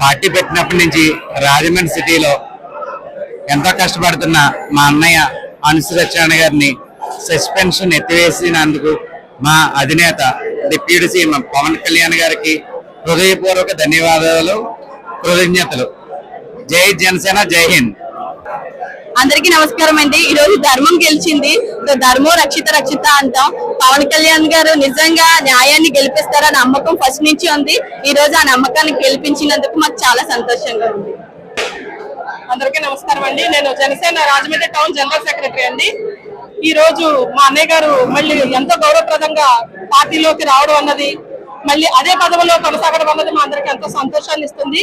Party పెట్టినప్పటి నుంచి రాజమండ్రి సిటీలో ఎంతో కష్టపడుతున్న మా అన్నయ్య అనుశ్రీ సత్యనారాయణ గారిని సస్పెన్షన్ ఎత్తివేసినందుకు మా అధినేత డిప్యూటీ సీఎం పవన్ కళ్యాణ్ గారికి హృదయపూర్వక ధన్యవాదాలు, కృతజ్ఞతలు. జై జనసేన, జై హింద్. అందరికీ నమస్కారం అండి. ఈ రోజు ధర్మం గెలిచింది. ధర్మం రక్షిత రక్షిత అంటాం. పవన్ కళ్యాణ్ గారు నిజంగా న్యాయాన్ని గెలిపిస్తారని నమ్మకం ఫస్ట్ నుంచి ఉంది. ఈ రోజు ఆ నమ్మకాన్ని గెలిపించినందుకు మాకు చాలా సంతోషంగా ఉంది. అందరికీ నమస్కారం అండి. నేను Janasena Rajahmundry town general secretary అండి. ఈ రోజు మా అన్నయ్య గారు మళ్ళీ ఎంతో గౌరవప్రదంగా పార్టీలోకి రావడం అన్నది, మళ్ళీ అదే పదవిలో కొనసాగడం అన్నది మా అందరికి ఎంతో సంతోషాన్ని ఇస్తుంది.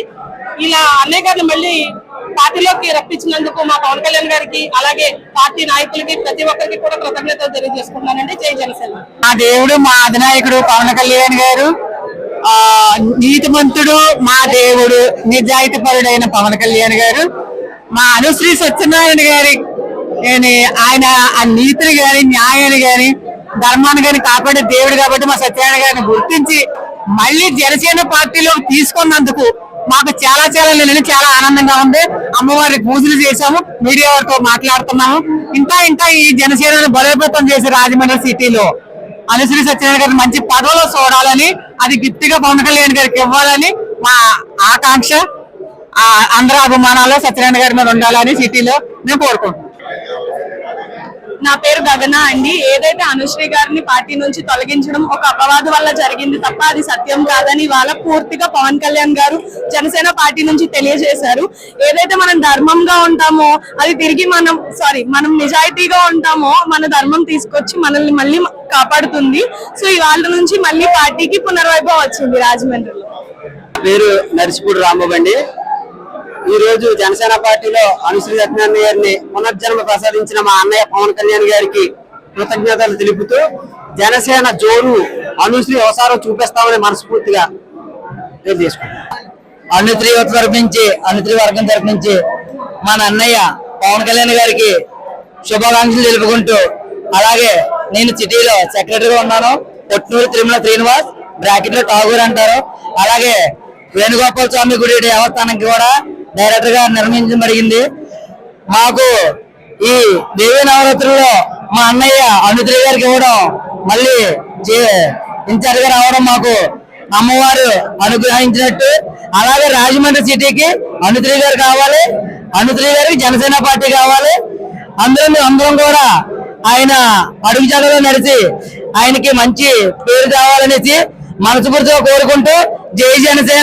ఇలా అన్నయ్య గారిని మళ్ళీ పార్టీలోకి రప్పించినందుకు మా పవన్ కళ్యాణ్ గారికి, అలాగే పార్టీ నాయకులకి, ప్రతి ఒక్కరికి కూడా కృతజ్ఞతలు తెలియజేసుకుంటున్నానండి. జై జనసేన. మా దేవుడు, మా అధినాయకుడు పవన్ కళ్యాణ్ గారు, నీతిమంతుడు, మా దేవుడు, నిజాయితీ పరుడైన పవన్ కళ్యాణ్ గారు, మా అనుశ్రీ సత్యనారాయణ గారి ఆయన ఆ నీతిని గాని, న్యాయాన్ని గాని, ధర్మాన్ని గాని కాపాడే దేవుడు కాబట్టి మా సత్యనారాయణ గారిని గుర్తించి మళ్ళీ జనసేన పార్టీలో తీసుకున్నందుకు మాకు చాలా చాలా ఆనందంగా ఉంది. అమ్మవారికి పూజలు చేశాము, మీడియా వారితో మాట్లాడుతున్నాము. ఇంకా ఈ జనసేనను బలోపేతం చేసి రాజమండ్రి సిటీలో అనుశ్రీ సత్యనారాయణ గారిని మంచి పదవిలో చూడాలని, అది గిఫ్ట్గా పవన్ కళ్యాణ్ గారికి ఇవ్వాలని మా ఆకాంక్ష. అందరూ అభిమానాలు సత్యనారాయణ గారి మీద ఉండాలని సిటీలో మేము కోరుకుంటున్నాం. నా పేరు గగన అండి. ఏదైతే అనుశ్రీ గారిని పార్టీ నుంచి తొలగించడం ఒక అపవాదు వల్ల జరిగింది తప్ప అది సత్యం కాదని వాళ్ళ పూర్తిగా పవన్ కళ్యాణ్ గారు జనసేన పార్టీ నుంచి తెలియజేశారు. ఏదైతే మనం ధర్మంగా ఉంటామో అది తిరిగి మనం నిజాయితీగా ఉంటామో మన ధర్మం తీసుకొచ్చి మనల్ని మళ్ళీ కాపాడుతుంది. సో ఇవాళ నుంచి మళ్ళీ పార్టీకి పునర్వైభవం వచ్చింది రాజమండ్రిలో. పేరు నర్సిపూడి రాంబాబు అండి. ఈ రోజు జనసేన పార్టీలో అనుశ్రీ సత్యనారాయణ గారిని పునర్జన్మ ప్రసాదించిన మా అన్నయ్య పవన్ కళ్యాణ్ గారికి కృతజ్ఞతలు తెలుపుతూ జనసేన జోరు అనుశ్రీ అవసరం చూపిస్తామని మనస్ఫూర్తిగా తెలియజేసుకుంటాం. అనుశ్రీ వర్గం తరపు నుంచి మన అన్నయ్య పవన్ కళ్యాణ్ గారికి శుభాకాంక్షలు తెలుపుకుంటూ, అలాగే నేను సిటీలో సెక్రటరీగా ఉన్నాను. పొట్నూరు తిరుమల శ్రీనివాస్, బ్రాకెట్ లో ఠాగూర్ అంటారు. అలాగే వేణుగోపాల స్వామి గుడి దేవస్థానానికి కూడా డైరెక్టర్ గా నిర్మించబడింది. మాకు ఈ దేవీ నవరాత్రుల్లో మా అన్నయ్య అనుశ్రీ గారికి ఇవ్వడం, మళ్ళీ ఇన్ఛార్జ్ గా రావడం మాకు అమ్మవారు అనుగ్రహించినట్టు. అలాగే రాజమండ్రి సిటీకి అనుశ్రీ గారు కావాలి, అనుశ్రీ గారికి జనసేన పార్టీ కావాలి. అందరం కూడా ఆయన అడుగుజాడలో నడిచి ఆయనకి మంచి పేరు కావాలనేసి మనస్ఫూర్తిగా కోరుకుంటూ జై జనసేన.